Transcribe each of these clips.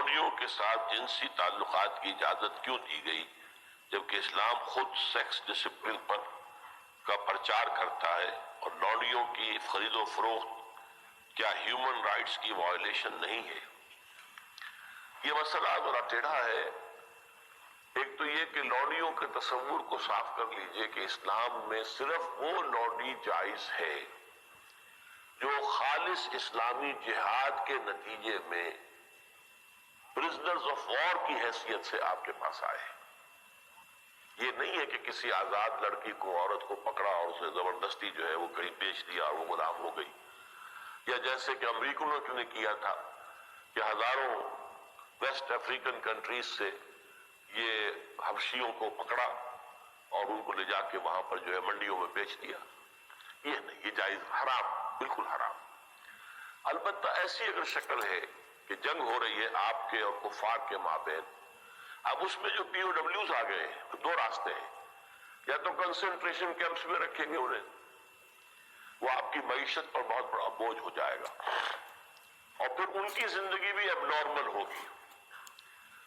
لونڈیوں کے ساتھ جنسی تعلقات کی اجازت کیوں دی گئی جبکہ اسلام خود سیکس ڈسپلن کا پرچار کرتا ہے، اور لونڈیوں کی خرید و فروخت کیا ہیومن رائٹس کی وائلیشن نہیں ہے؟ یہ مسئلہ ذرا ٹیڑھا ہے۔ ایک تو یہ کہ لونڈیوں کے تصور کو صاف کر لیجئے کہ اسلام میں صرف وہ لونڈی جائز ہے جو خالص اسلامی جہاد کے نتیجے میں پرزنرز آف وار کی حیثیت سے آپ کے پاس آئے۔ یہ نہیں ہے کہ کسی آزاد لڑکی کو، عورت کو پکڑا اور اسے زبردستی جو ہے وہ کہیں بیچ دیا اور وہ غلام ہو گئی، یا جیسے کہ امریکنوں نے کیا تھا کہ ہزاروں ویسٹ افریقن کنٹریز سے یہ حبشیوں کو پکڑا اور ان کو لے جا کے وہاں پر جو ہے منڈیوں میں بیچ دیا۔ یہ نہیں، یہ جائز، حرام، بالکل حرام۔ البتہ ایسی اگر شکل ہے کہ جنگ ہو رہی ہے آپ کے اور کفار کے مابین، اب اس میں جو پی او ڈبلیوز آ گئے ہیں، دو راستے ہیں، یا تو کنسنٹریشن کیمپس میں رکھیں گے انہیں، وہ آپ کی معیشت پر بہت بڑا بوجھ ہو جائے گا، اور پھر ان کی زندگی بھی اب نارمل ہوگی۔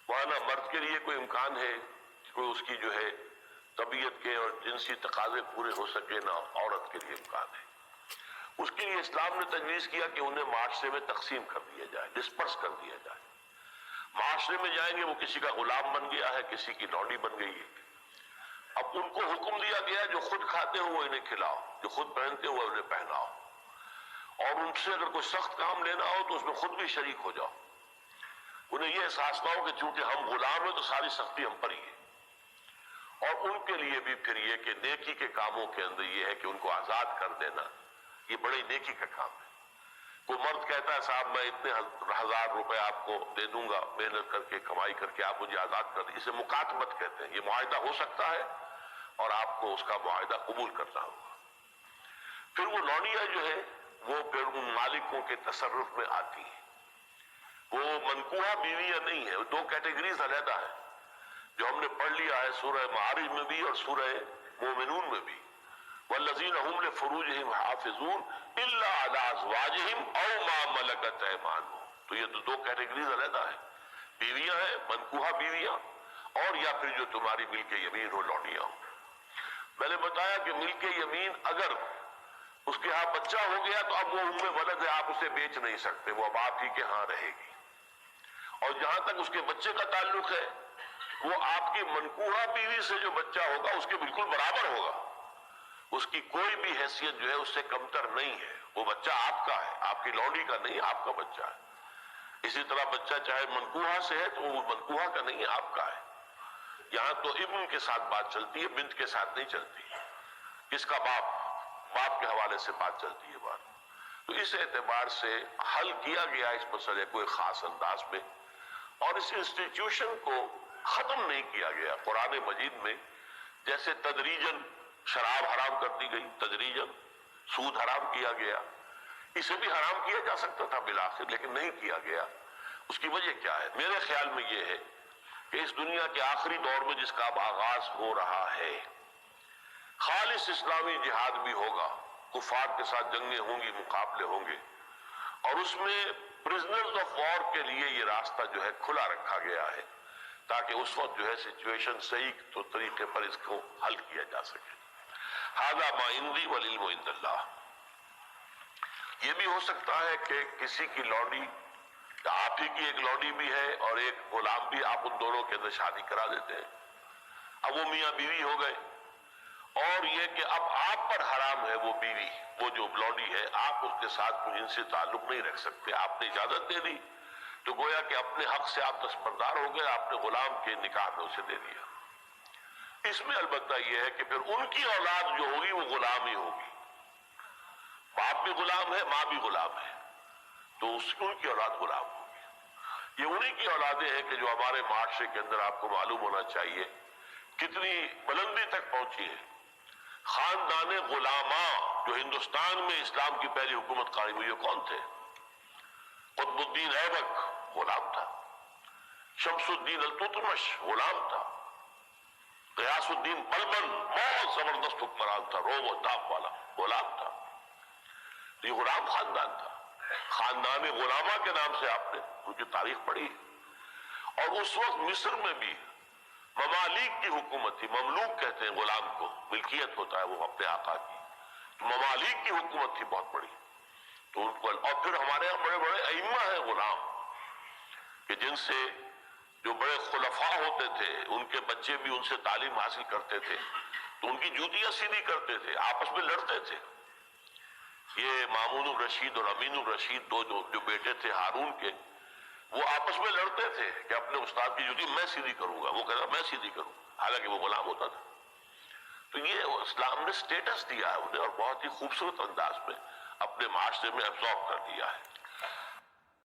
وہاں نہ مرد کے لیے کوئی امکان ہے کہ کوئی اس کی جو ہے طبیعت کے اور جنسی تقاضے پورے ہو سکے، نہ عورت کے لیے امکان ہے۔ اس کے لیے اسلام نے تجویز کیا کہ انہیں معاشرے میں تقسیم کر دیا جائے، ڈسپرس کر دیا جائے۔ معاشرے میں جائیں گے وہ کسی کا غلام بن گیا ہے، کسی کی لونڈی بن گئی ہے۔ اب ان کو حکم دیا گیا جو خود کھاتے ہو وہ انہیں کھلاؤ، جو خود پہنتے ہو وہ انہیں پہناؤ، اور ان سے اگر کوئی سخت کام لینا ہو تو اس میں خود بھی شریک ہو جاؤ۔ انہیں یہ احساس نہ ہو کہ چونکہ ہم غلام ہیں تو ساری سختی ہم پر ہی ہے۔ اور ان کے لیے بھی پھر یہ کہ نیکی کے کاموں کے اندر یہ ہے کہ ان کو آزاد کر دینا، یہ بڑی نیکی کا کام ہے۔ کوئی مرد کہتا ہے صاحب میں اتنے 1000 روپے آپ کو دے دوں گا محنت کر کے، کمائی کر کے، آپ مجھے آزاد کر دیں، اسے مکاتبت کہتے ہیں۔ یہ معاہدہ ہو سکتا ہے اور آپ کو اس کا معاہدہ قبول کرنا ہوگا۔ پھر وہ لونڈیاں جو ہے وہ پھر ان مالکوں کے تصرف میں آتی ہیں۔ وہ منکوحہ بیویاں نہیں ہیں، دو کیٹیگریز علیحدہ ہیں جو ہم نے پڑھ لیا ہے سورہ معارج میں بھی اور سورہ مومنون میں بھی۔ والذین هم لفروجہم حافظون الا علی ازواجہم او ما ملکت ایمانہم۔ تو یہ دو کیٹیگریز علیحدہ ہیں، بیویاں ہیں، منکوحہ بیویاں، اور یا پھر جو تمہاری ملک یمین ہو، لونڈیاں ہوں۔ میں نے بتایا کہ ملک یمین اگر اس کے ہاں بچہ ہو گیا تو اب وہ ام ولد ہے، آپ اسے بیچ نہیں سکتے، وہ اب آپ ہی کے ہاں رہے گی۔ اور جہاں تک اس کے بچے کا تعلق ہے وہ آپ کی منکوحہ بیوی سے جو بچہ ہوگا اس کے بالکل برابر ہوگا، اس کی کوئی بھی حیثیت جو ہے اس سے کمتر نہیں ہے۔ وہ بچہ آپ کا ہے، آپ کی لونڈی کا نہیں، آپ کا بچہ ہے۔ اسی طرح بچہ چاہے منکوحہ سے ہے تو وہ منکوحہ کا نہیں، آپ کا ہے۔ یہاں تو ابن کے ساتھ بات چلتی ہے، بنت کے ساتھ نہیں چلتی۔ کس کا باپ کے حوالے سے بات چلتی ہے بات۔ تو اس اعتبار سے حل کیا گیا اس مسئلے کو ایک خاص انداز میں، اور اس انسٹیٹیوشن کو ختم نہیں کیا گیا۔ قرآن مجید میں جیسے تدریجاً شراب حرام کر دی گئی، تدریجاً سود حرام کیا گیا، اسے بھی حرام کیا جا سکتا تھا بالآخر، لیکن نہیں کیا گیا۔ اس کی وجہ کیا ہے؟ میرے خیال میں یہ ہے کہ اس دنیا کے آخری دور میں جس کا اب آغاز ہو رہا ہے، خالص اسلامی جہاد بھی ہوگا، کفار کے ساتھ جنگیں ہوں گی، مقابلے ہوں گے، اور اس میں پرزنرز آف وار کے لیے یہ راستہ جو ہے کھلا رکھا گیا ہے تاکہ اس وقت جو ہے سچویشن صحیح تو طریقے پر اس کو حل کیا جا سکے۔ ھذا ما عندی والعلم عند اللہ۔ یہ بھی ہو سکتا ہے کہ کسی کی لونڈی، آپ ہی کی ایک لونڈی بھی ہے اور ایک غلام بھی، آپ ان دونوں کے اندر شادی کرا دیتے ہیں، اب وہ میاں بیوی ہو گئے، اور یہ کہ اب آپ پر حرام ہے وہ بیوی، وہ جو لونڈی ہے، آپ اس کے ساتھ کوئی جنسی تعلق نہیں رکھ سکتے۔ آپ نے اجازت دے دی تو گویا کہ اپنے حق سے آپ دستبردار ہو گئے، آپ نے غلام کے نکاح میں اسے دے دیا۔ اس میں البتہ یہ ہے کہ پھر ان کی اولاد جو ہوگی وہ غلام ہی ہوگی، باپ بھی غلام ہے، ماں بھی غلام ہے، تو ان کی اولاد غلام ہوگی۔ یہ انہی کی اولادیں ہیں کہ جو ہمارے معاشرے کے اندر آپ کو معلوم ہونا چاہیے کتنی بلندی تک پہنچی ہے۔ خاندان غلاماں جو ہندوستان میں اسلام کی پہلی حکومت قائم ہوئی، کون تھے؟ قطب الدین ایبک غلام تھا، شمس الدین التتمش غلام تھا، غیاث الدین بلبن بہت زبردست حکمران تھا، روب و تاب والا، غلام تھا۔ یہ غلام خاندان تھا، خاندان غلامہ کے نام سے آپ نے ان کی تاریخ پڑھی ہے۔ اور اس وقت مصر میں بھی ممالک کی حکومت تھی. مملوک کہتے ہیں غلام کو, ملکیت ہوتا ہے وہ اپنے آقا کی. تو ممالک کی حکومت تھی بہت بڑی. تو ان کو, اور پھر ہمارے یہاں بڑے بڑے ائمہ ہیں غلام کہ جن سے جو بڑے خلفاء ہوتے تھے ان کے بچے بھی ان سے تعلیم حاصل کرتے تھے, تو ان کی جوتیاں سیدھی کرتے تھے, آپس میں لڑتے تھے. یہ مامون الرشید اور امین الرشید دو جو بیٹے تھے ہارون کے, وہ آپس میں لڑتے تھے کہ اپنے استاد کی جوتی میں سیدھی کروں گا, وہ کہتا میں سیدھی کروں, حالانکہ وہ غلام ہوتا تھا. تو یہ اسلام نے سٹیٹس دیا ہے انہیں, اور بہت ہی خوبصورت انداز میں اپنے معاشرے میں ابزارب کر دیا ہے.